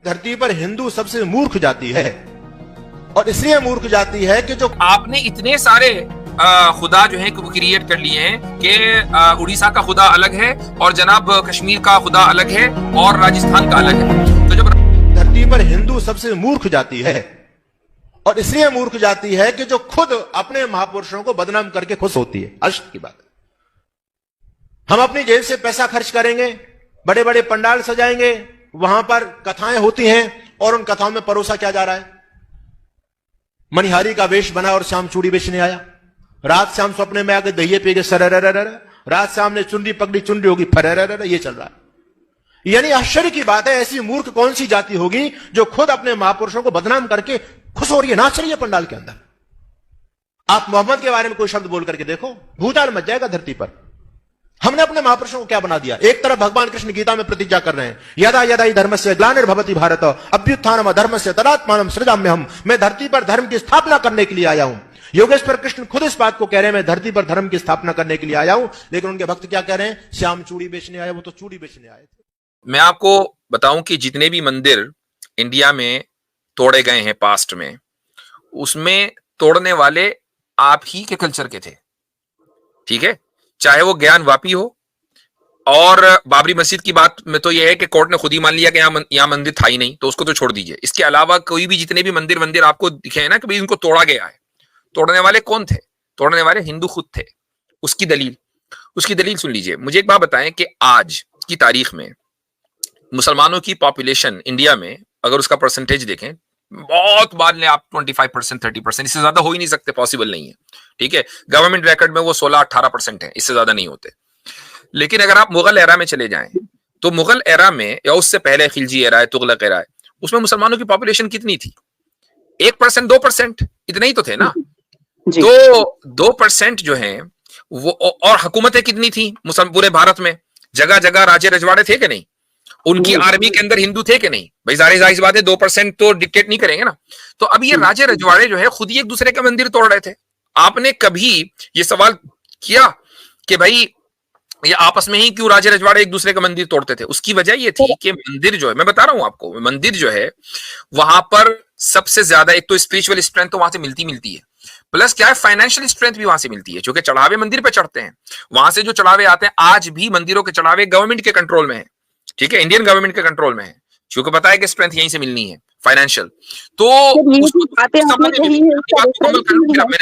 धरती पर हिंदू सबसे मूर्ख जाति है और इसलिए मूर्ख जाति है कि जो आपने इतने सारे खुदा जो है क्रिएट कर लिए हैं कि उड़ीसा का खुदा अलग है और जनाब कश्मीर का खुदा अलग है और राजस्थान का अलग है। तो जब धरती पर हिंदू सबसे मूर्ख जाति है और इसलिए मूर्ख जाति है कि जो खुद अपने महापुरुषों को बदनाम करके खुश होती है। अष्ट की बात है। हम अपनी जेब से पैसा खर्च करेंगे, बड़े बड़े पंडाल सजाएंगे, वहां पर कथाएं होती हैं और उन कथाओं में परोसा क्या जा रहा है? मनिहारी का वेश बना और शाम चूड़ी बेचने आया, रात शाम सपने में आके दहिए पी के सरर, रात शाम ने चुंडी पकड़ी, चुंडी होगी फरर, ये चल रहा है। यानी आश्चर्य की बात है, ऐसी मूर्ख कौन सी जाति होगी जो खुद अपने महापुरुषों को बदनाम करके खुश हो रही है, नाच रही है पंडाल के अंदर। आप मोहम्मद के बारे में कोई शब्द बोल करके देखो, भूचाल मच जाएगा धरती पर। हमने अपने महापुरुषों को क्या बना दिया? एक तरफ भगवान कृष्ण गीता में प्रतिज्ञा कर रहे हैं, यदा यदा ही धर्मस्य ग्लानिर्भवति भारत अभ्युत्थानम धर्मस्य तदात्मानम सृजाम्यहम्। मैं धरती पर धर्म की स्थापना करने के लिए आया हूं। योगेश्वर कृष्ण खुद इस बात को कह रहे हैं, मैं धरती पर धर्म की स्थापना करने के लिए आया हूं। लेकिन उनके भक्त क्या कह रहे हैं? श्याम चूड़ी बेचने आए, वो तो चूड़ी बेचने आए थे। मैं आपको बताऊं कि जितने भी मंदिर इंडिया में तोड़े गए हैं पास्ट में, उसमें तोड़ने वाले आप ही के कल्चर के थे। ठीक है, चाहे वो ज्ञान वापी हो, और बाबरी मस्जिद की बात में तो यह है कि कोर्ट ने खुद ही मान लिया कि यहाँ मंदिर था ही नहीं, तो उसको तो छोड़ दीजिए। इसके अलावा कोई भी जितने भी मंदिर आपको दिखे हैं ना कि भाई इनको तोड़ा गया है, तोड़ने वाले कौन थे? तोड़ने वाले हिंदू खुद थे। उसकी दलील सुन लीजिए। मुझे एक बात बताएं कि आज की तारीख में मुसलमानों की पॉपुलेशन इंडिया में अगर उसका परसेंटेज देखें, बहुत बाद में आप 25%, 30%, इससे ज्यादा हो ही नहीं सकते, पॉसिबल नहीं है। ठीक है, गवर्नमेंट रिकॉर्ड में वो 16-18% है, इससे ज्यादा नहीं होते। लेकिन अगर आप मुगल एरा में चले जाएं, तो मुगल एरा में या उससे पहले खिलजी एरा है, तुगलक एरा है, उसमें मुसलमानों की पॉपुलेशन कितनी थी? 1%, 2%, इतने ही तो थे ना। तो 2% जो है वो, और हुकूमतें कितनी थी पूरे भारत में? जगह जगह राजे रजवाड़े थे कि नहीं? उनकी आर्मी के अंदर हिंदू थे कि नहीं? भाई जाहिर बात है 2% तो डिक्टेट नहीं करेंगे ना। तो अब ये राजे रजवाड़े जो है खुद ही एक दूसरे के मंदिर तोड़ रहे थे। आपने कभी ये सवाल किया कि भाई ये आपस में ही क्यों राजे रजवाड़े एक दूसरे का मंदिर तोड़ते थे? उसकी वजह ये थी कि मंदिर जो है, मैं बता रहा हूं आपको, मंदिर जो है वहां पर सबसे ज्यादा एक तो स्पिरिचुअल स्ट्रेंथ तो वहां से मिलती है, प्लस क्या है, फाइनेंशियल स्ट्रेंथ भी वहां से मिलती है, क्योंकि चढ़ावे मंदिर पे चढ़ते हैं। वहां से जो चढ़ावे आते हैं, आज भी मंदिरों के चढ़ावे गवर्नमेंट के कंट्रोल में है। ठीक है, इंडियन गवर्नमेंट के कंट्रोल में है, क्योंकि पता है कि स्ट्रेंथ यहीं से मिलनी है, फाइनेंशियल। तो मैंने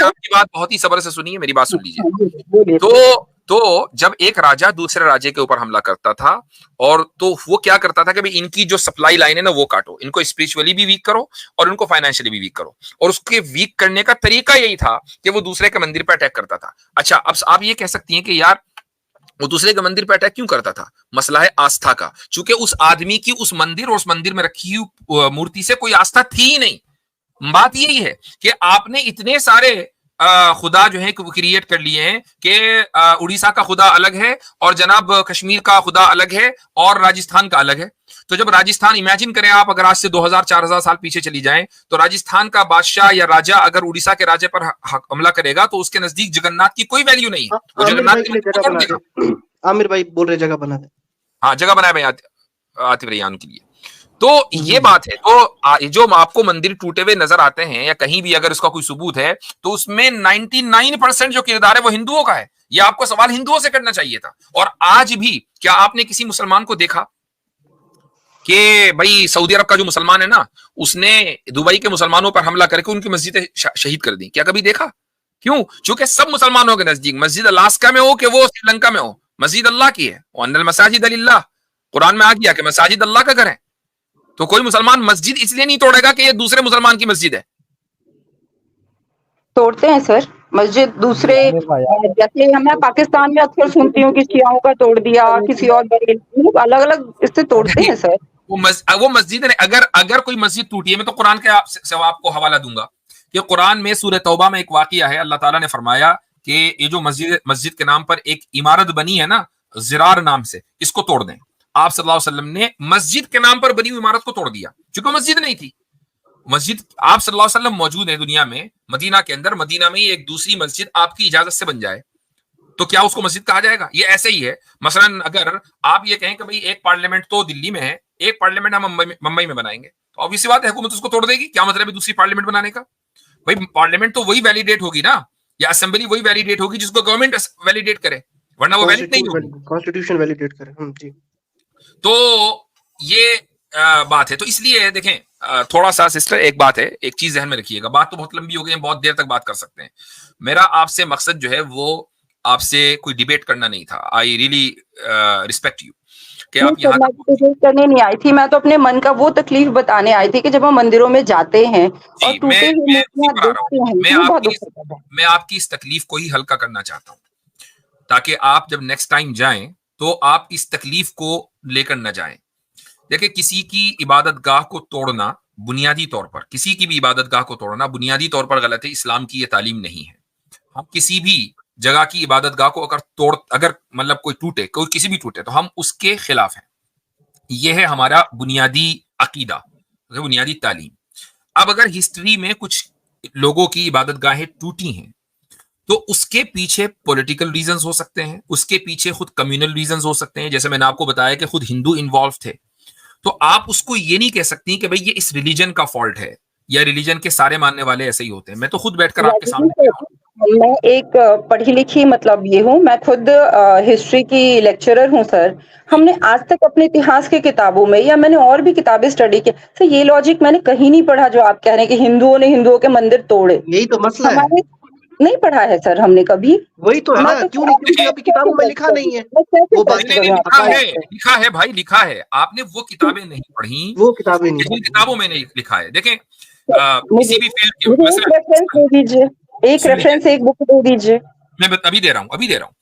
आपकी बात बहुत ही सब्र से सुनी है, मेरी बात सुन लीजिए। तो जब एक राजा दूसरे राजे के ऊपर हमला करता था, और तो वो क्या करता था कि भाई इनकी जो सप्लाई लाइन है ना वो काटो, इनको स्पिरिचुअली भी वीक करो और इनको फाइनेंशियली भी वीक करो। और उसके वीक करने का तरीका यही था कि वो दूसरे के मंदिर पर अटैक करता था। अच्छा, अब आप ये कह सकती हैं कि यार वो दूसरे के मंदिर पर अटैक क्यों करता था? मसला है आस्था का, चूंकि उस आदमी की उस मंदिर और उस मंदिर में रखी हुई मूर्ति से कोई आस्था थी ही नहीं। बात यही है कि आपने इतने सारे खुदा जो है क्रिएट कर लिए हैं कि उड़ीसा का खुदा अलग है और जनाब कश्मीर का खुदा अलग है और राजस्थान का अलग है। तो जब राजस्थान, इमेजिन करें आप, अगर आज से 2000-4000 साल पीछे चली जाएं, तो राजस्थान का बादशाह या राजा अगर उड़ीसा के राजे पर हमला करेगा तो उसके नजदीक जगन्नाथ की कोई वैल्यू नहीं है। वो जगन्नाथ आमिर भाई बोल रहे जगह बना दे। हाँ, जगह बनाए भाई आतिफ रैयान के लिए। तो ये बात है। तो जो आपको मंदिर टूटे हुए नजर आते हैं या कहीं भी अगर उसका कोई सबूत है, तो उसमें 99% जो किरदार है वो हिंदुओं का है। ये आपको सवाल हिंदुओं से करना चाहिए था। और आज भी क्या आपने किसी मुसलमान को देखा कि भाई सऊदी अरब का जो मुसलमान है ना, उसने दुबई के मुसलमानों पर हमला करके उनकी मस्जिदें शहीद कर दी? क्या कभी देखा? क्यों? क्योंकि सब मुसलमानों के नजदीक, मस्जिद अलास्का में हो कि वो श्रीलंका में हो, मस्जिद अल्लाह की है। वन्नल मसाजिद लिल्लाह, कुरान में आ गया कि मसाजिद अल्लाह का घर है। तो कोई मुसलमान मस्जिद इसलिए नहीं तोड़ेगा कि ये दूसरे मुसलमान की मस्जिद है। तोड़ते हैं सर मस्जिद दूसरे, जैसे मैं पाकिस्तान में अक्सर सुनती हूँ कि शियाओं का तोड़ दिया, किसी और अलग अलग इससे तोड़ते हैं सर। वो मस्जिद नहीं, अगर कोई मस्जिद टूटी है, मैं तो कुरान के से आपको हवाला दूंगा कि कुरान में सूरह तौबा में एक वाकया है। अल्लाह ताला ने फरमाया कि ये जो मस्जिद के नाम पर एक इमारत बनी है ना, जिरार नाम से, इसको तोड़ दें। आप सल्लल्लाहु अलैहि वसल्लम ने मस्जिद के नाम पर बनी हुई इमारत को तोड़ दिया, क्योंकि मस्जिद नहीं थी। मस्जिद, आप सल्लल्लाहु अलैहि वसल्लम मौजूद है दुनिया में, मदीना के अंदर, मदीना में एक दूसरी मस्जिद आपकी इजाजत से बन जाए तो क्या उसको मस्जिद कहा जाएगा? ये ऐसे ही है। मसलन अगर आप ये कहें कि भाई एक पार्लियामेंट तो दिल्ली में है एक पार्लियामेंट हम मुंबई में बनाएंगे, तो ऑब्वियसली बात है हुकूमत उसको तोड़ देगी। क्या मतलब है दूसरी पार्लियामेंट बनाने का? भाई पार्लियामेंट तो वही वैलिडेट होगी ना, या असेंबली वही वैलिडेट होगी जिसको गवर्नमेंट वैलिडेट करे, वरना वो वैलिड नहीं होगी। कॉन्स्टिट्यूशन वैलिडेट करे। जी। तो ये बात है। तो इसलिए देखें, थोड़ा सा सिस्टर एक बात है, एक चीज ध्यान में रखिएगा, बात तो बहुत लंबी हो गई है, बहुत देर तक बात कर सकते हैं। मेरा आपसे मकसद जो है वो आपसे कोई डिबेट करना नहीं था। आई रियली रिस्पेक्ट यू कि आप यहाँ करने नहीं आई थी, मैं तो अपने मन का वो तकलीफ बताने आई थी कि जब हम मंदिरों में जाते हैं और टूटे हुए मूर्तियां देखते हैं, मैं आपकी इस तकलीफ को ही हल्का करना चाहता हूँ, ताकि आप जब नेक्स्ट टाइम जाएं तो आप इस तकलीफ को लेकर न जाएं। देखिए, किसी की इबादत गाह को तोड़ना बुनियादी तौर पर, किसी की भी इबादत गाह को तोड़ना बुनियादी तौर पर गलत है। इस्लाम की ये तालीम नहीं है। हम किसी भी जगह की इबादत गाह को अगर मतलब कोई टूटे, कोई किसी भी टूटे, तो हम उसके खिलाफ हैं। यह है हमारा बुनियादी अकीदा, बुनियादी तालीम। अब अगर हिस्ट्री में कुछ लोगों की इबादत गाहें टूटी हैं तो उसके पीछे पॉलिटिकल रीजंस हो सकते हैं, उसके पीछे खुद कम्युनल रीजंस हो सकते हैं। जैसे मैंने आपको बताया कि खुद हिंदू इन्वॉल्व थे, तो आप उसको ये नहीं कह सकती कि भाई ये इस रिलीजन का फॉल्ट है या रिलीजन के सारे मानने वाले ऐसे ही होते हैं। मैं तो खुद बैठकर आपके सामने, मैं एक पढ़ी लिखी मतलब ये हूँ, मैं खुद हिस्ट्री की लेक्चरर हूँ सर। हमने आज तक अपने इतिहास की किताबों में या मैंने और भी किताबें स्टडी की, सर ये लॉजिक मैंने कहीं नहीं पढ़ा जो आप कह रहे हैं कि हिंदुओं ने हिंदुओं के मंदिर तोड़े। यही तो मसला है, नहीं पढ़ा है सर हमने कभी। वही तो है ना, क्यों नहीं? क्योंकि आपकी किताबों में लिखा नहीं है। वो बात लिखा है भाई, लिखा है। आपने वो किताबें नहीं पढ़ी, वो किताबें नहीं, किताबों में नहीं लिखा है। देखें, किसी भी फील्ड के एक रेफरेंस, एक बुक दे दीजिए। मैं अभी दे रहा हूँ।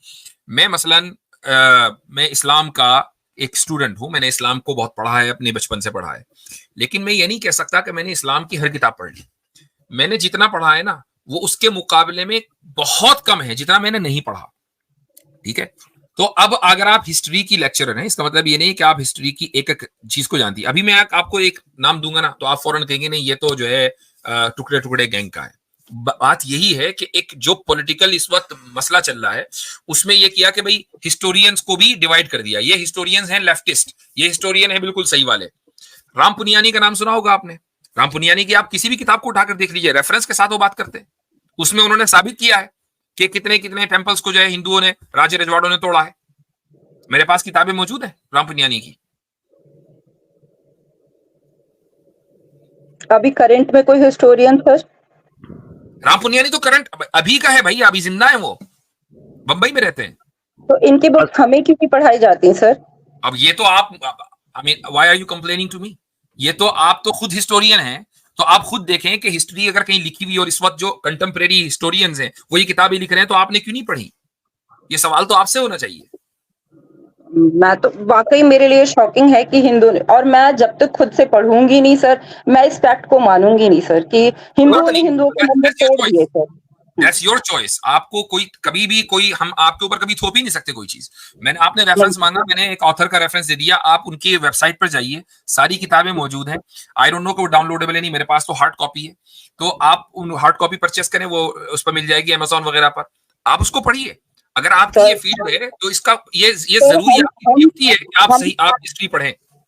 मैं मसलन मैं इस्लाम का एक स्टूडेंट हूं, मैंने इस्लाम को बहुत पढ़ा है, अपने बचपन से पढ़ा है, लेकिन मैं ये नहीं कह सकता कि मैंने इस्लाम की हर किताब पढ़ ली। मैंने जितना पढ़ा है ना, वो उसके मुकाबले में बहुत कम है जितना मैंने नहीं पढ़ा। ठीक है, तो अब अगर आप हिस्ट्री की लेक्चरर हैं, इसका मतलब ये नहीं कि आप हिस्ट्री की एक एक चीज को जानती है। अभी मैं आपको एक नाम दूंगा ना, तो आप फौरन कहेंगे नहीं ये तो जो है टुकड़े टुकड़े गैंग का है। बात यही है कि एक जो पॉलिटिकल इस वक्त मसला चल रहा है, उसमें यह किया कि भाई हिस्टोरियंस को भी डिवाइड कर दिया। ये हिस्टोरियंस हैं लेफ्टिस्ट, ये हिस्टोरियन है बिल्कुल सही वाले। राम पुनियानी का नाम सुना होगा आपने। राम पुनियानी की आप किसी भी किताब को उठाकर देख लीजिए, रेफरेंस के साथ वो बात करते हैं। उसमें उन्होंने साबित किया है कि कितने कितने टेंपल्स को जो है हिंदुओं ने, राजे रजवाड़ों ने तोड़ा है। मेरे पास किताबें मौजूद है राम पुनियानी की। अभी करंट में कोई हिस्टोरियन सर? राम पुनियानी तो करंट अभी का है भाई, अभी जिंदा है, वो बंबई में रहते हैं। तो इनकी बुक हमें क्यों नहीं पढ़ाई जाती सर? अब ये तो आप, I mean why are you complaining to me? ये तो आप तो खुद हिस्टोरियन हैं, तो आप खुद देखें कि हिस्ट्री अगर कहीं लिखी हुई और इस वक्त जो कंटेम्परेरी हिस्टोरियंस हैं वो ये किताबें लिख रहे हैं, तो आपने क्यों नहीं पढ़ी? ये सवाल तो आपसे होना चाहिए। मैं तो वाकई मेरे लिए शॉकिंग है कि हिंदू ने, और मैं जब तक खुद से पढ़ूंगी नहीं सर, मैं इस फैक्ट को मानूंगी नहीं सर कि हिंदुओं ने हिंदुओं के मंदिर तोड़ दिए सर। That's your choice। आपको कोई कभी भी कोई, हम आपके ऊपर कभी थोप ही नहीं सकते कोई चीज। मैंने आपने रेफरेंस मांगा, मैंने एक ऑथर का रेफरेंस दे दिया, आप उनकी वेबसाइट पर जाइए, सारी किताबें मौजूद हैं। आई डोंट नो कि वो डाउनलोडेबल है नहीं, मेरे पास तो हार्ड कॉपी है, तो आप उन हार्ड कॉपी परचेस करें, वो उस पर मिल जाएगी अमेजोन वगैरह पर, आप उसको पढ़िए। अगर आपकी ये फील्ड है तो इसका ये जरूरी है कि आप हिस्ट्री पढ़ें।